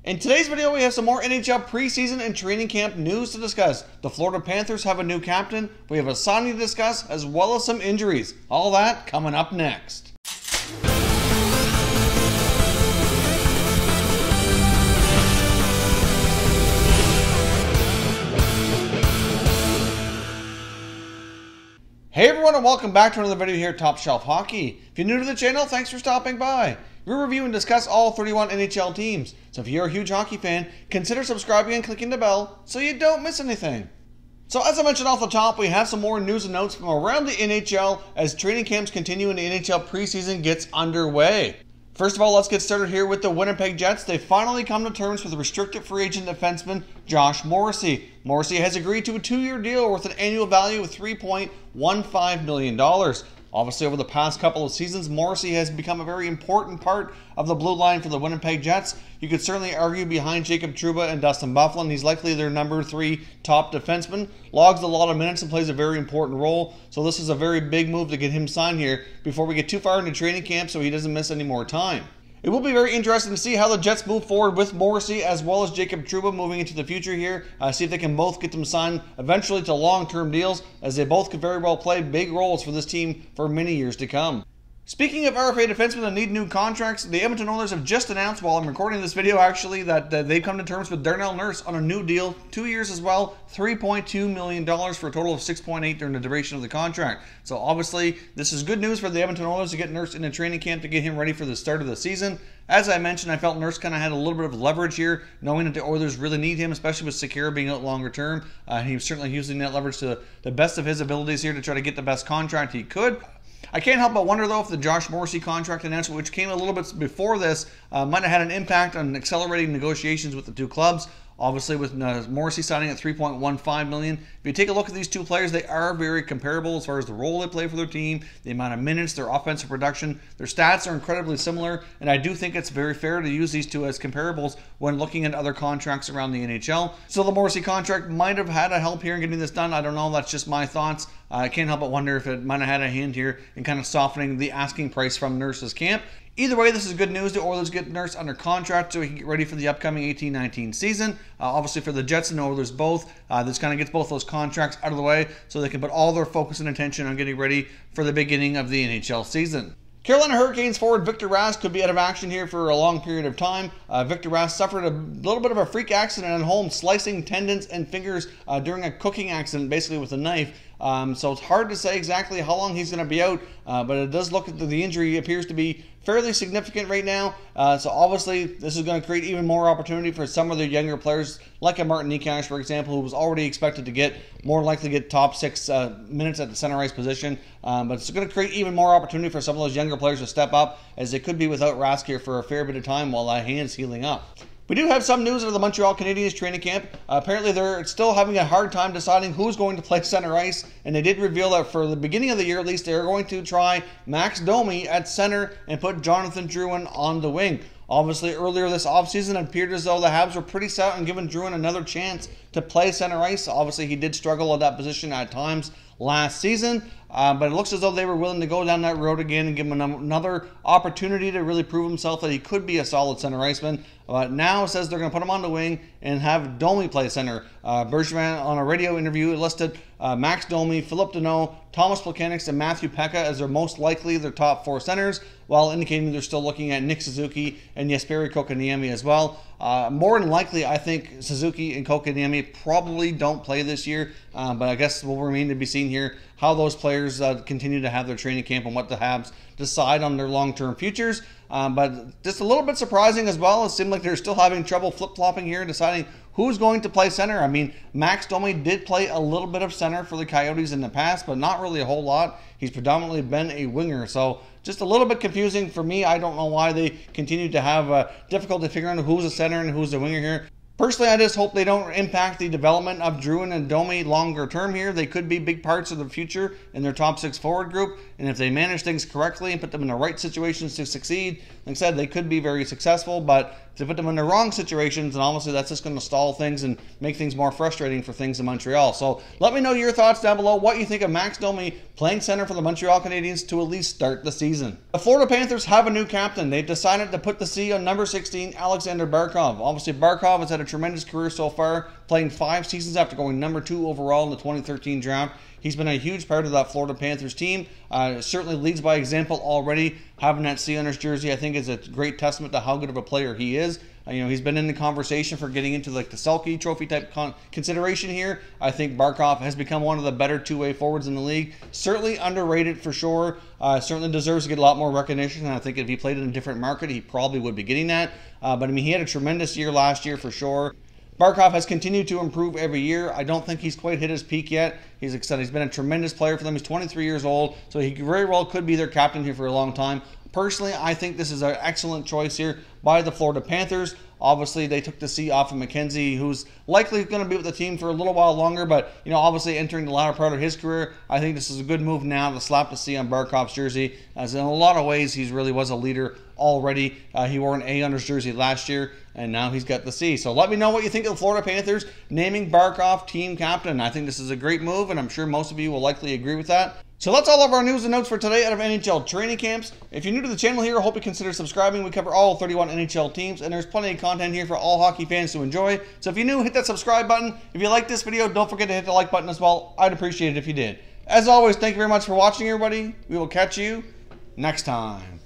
In today's video, we have some more NHL preseason and training camp news to discuss. The Florida Panthers have a new captain, we have a signing to discuss, as well as some injuries. All that coming up next. Hey everyone, and welcome back to another video here at Top Shelf Hockey. If you're new to the channel, thanks for stopping by. We review and discuss all 31 NHL teams, so if you're a huge hockey fan, consider subscribing and clicking the bell so you don't miss anything. So as I mentioned off the top, we have some more news and notes from around the NHL as training camps continue and the NHL preseason gets underway. First of all, let's get started here with the Winnipeg Jets. They finally come to terms with restricted free agent defenseman Josh Morrissey. Morrissey has agreed to a 2-year deal worth an annual value of $3.15 million. Obviously, over the past couple of seasons, Morrissey has become a very important part of the blue line for the Winnipeg Jets. You could certainly argue behind Jacob Trouba and Dustin Byfuglien. He's likely their number 3 top defenseman. Logs a lot of minutes and plays a very important role. So this is a very big move to get him signed here before we get too far into training camp so he doesn't miss any more time. It will be very interesting to see how the Jets move forward with Morrissey as well as Jacob Trouba moving into the future here. See if they can both get them signed eventually to long-term deals, as they both could very well play big roles for this team for many years to come. Speaking of RFA defensemen that need new contracts, the Edmonton Oilers have just announced, while I'm recording this video actually, that they've come to terms with Darnell on a new deal, 2 years as well, $3.2 million for a total of $6.8 during the duration of the contract. So obviously, this is good news for the Edmonton Oilers to get Nurse in a training camp to get him ready for the start of the season. As I mentioned, I felt Nurse kind of had a little bit of leverage here, knowing that the Oilers really need him, especially with Sekera being out longer term. He was certainly using that leverage to the best of his abilities here to try to get the best contract he could. I can't help but wonder, though, if the Josh Morrissey contract announcement, which came a little bit before this, might have had an impact on accelerating negotiations with the two clubs. Obviously, with Morrissey signing at $3.15 million. If you take a look at these two players, they are very comparable as far as the role they play for their team, the amount of minutes, their offensive production. Their stats are incredibly similar, and I do think it's very fair to use these two as comparables when looking at other contracts around the NHL. So the Morrissey contract might have had a help here in getting this done. I don't know. That's just my thoughts. I can't help but wonder if it might have had a hand here in kind of softening the asking price from Nurse's camp. Either way, this is good news. The Oilers get Nurse under contract so he can get ready for the upcoming 18-19 season. Obviously, for the Jets and the Oilers both, this kind of gets both those contracts out of the way so they can put all their focus and attention on getting ready for the beginning of the NHL season. Carolina Hurricanes forward Victor Rask could be out of action here for a long period of time. Victor Rask suffered a little bit of a freak accident at home, slicing tendons and fingers during a cooking accident, basically with a knife. So it's hard to say exactly how long he's going to be out, but it does look at the injury appears to be fairly significant right now. So obviously this is going to create even more opportunity for some of the younger players, like a Martin Necas, for example, who was already expected to more likely get top 6 minutes at the center ice position. But it's going to create even more opportunity for some of those younger players to step up, as they could be without Rask here for a fair bit of time while that hand's healing up. We do have some news out of the Montreal Canadiens training camp. Apparently they're still having a hard time deciding who's going to play center ice, and they did reveal that for the beginning of the year at least, they're going to try Max Domi at center and put Jonathan Drouin on the wing. Obviously, earlier this offseason, it appeared as though the Habs were pretty set on giving Drouin another chance to play center ice. Obviously, he did struggle at that position at times last season, but it looks as though they were willing to go down that road again and give him another opportunity to really prove himself that he could be a solid center iceman. But now it says they're going to put him on the wing and have Domi play center. Bergevin on a radio interview listed Max Domi, Philip Deneau, Thomas Plekanec, and Matthew Pekka as their most likely their top 4 centers, while indicating they're still looking at Nick Suzuki and Jesperi Kotkaniemi as well. More than likely, I think Suzuki and Kotkaniemi probably don't play this year, but I guess will remain to be seen here how those players continue to have their training camp and what the Habs decide on their long-term futures. But just a little bit surprising as well. It seemed like they're still having trouble flip-flopping here, deciding who's going to play center. I mean, Max Domi did play a little bit of center for the Coyotes in the past, but not really a whole lot. He's predominantly been a winger, so just a little bit confusing for me. I don't know why they continue to have difficulty figuring out who's a center and who's a winger here. Personally, I just hope they don't impact the development of Drouin and Domi longer term here. They could be big parts of the future in their top 6 forward group, and if they manage things correctly and put them in the right situations to succeed, like I said, they could be very successful. But to put them in the wrong situations, and obviously that's just going to stall things and make things more frustrating for things in Montreal. So let me know your thoughts down below, what you think of Max Domi playing center for the Montreal Canadiens to at least start the season. The Florida Panthers have a new captain. They've decided to put the C on number 16, Aleksander Barkov. Obviously, Barkov has had a tremendous career so far, playing 5 seasons after going number 2 overall in the 2013 draft. He's been a huge part of that Florida Panthers team. Certainly leads by example already. Having that C on his jersey, I think, is a great testament to how good of a player he is. He's been in the conversation for getting into like the Selke Trophy type consideration here. I think Barkov has become one of the better two-way forwards in the league. Certainly underrated for sure. Certainly deserves to get a lot more recognition. And I think if he played in a different market, he probably would be getting that. But I mean, he had a tremendous year last year for sure. Barkov has continued to improve every year. I don't think he's quite hit his peak yet. He's been a tremendous player for them. He's 23 years old, so he very well could be their captain here for a long time. Personally, I think this is an excellent choice here by the Florida Panthers. Obviously, they took the C off of McKenzie, who's likely going to be with the team for a little while longer, but, obviously entering the latter part of his career, I think this is a good move now to slap the C on Barkov's jersey, as in a lot of ways, he really was a leader already. He wore an A on his jersey last year, and now he's got the C. So let me know what you think of the Florida Panthers naming Barkov team captain. I think this is a great move, and I'm sure most of you will likely agree with that. So that's all of our news and notes for today out of NHL training camps. If you're new to the channel here, I hope you consider subscribing. We cover all 31 NHL teams, and there's plenty of content here for all hockey fans to enjoy. So if you're new, hit that subscribe button. If you like this video, don't forget to hit the like button as well. I'd appreciate it if you did. As always, thank you very much for watching, everybody. We will catch you next time.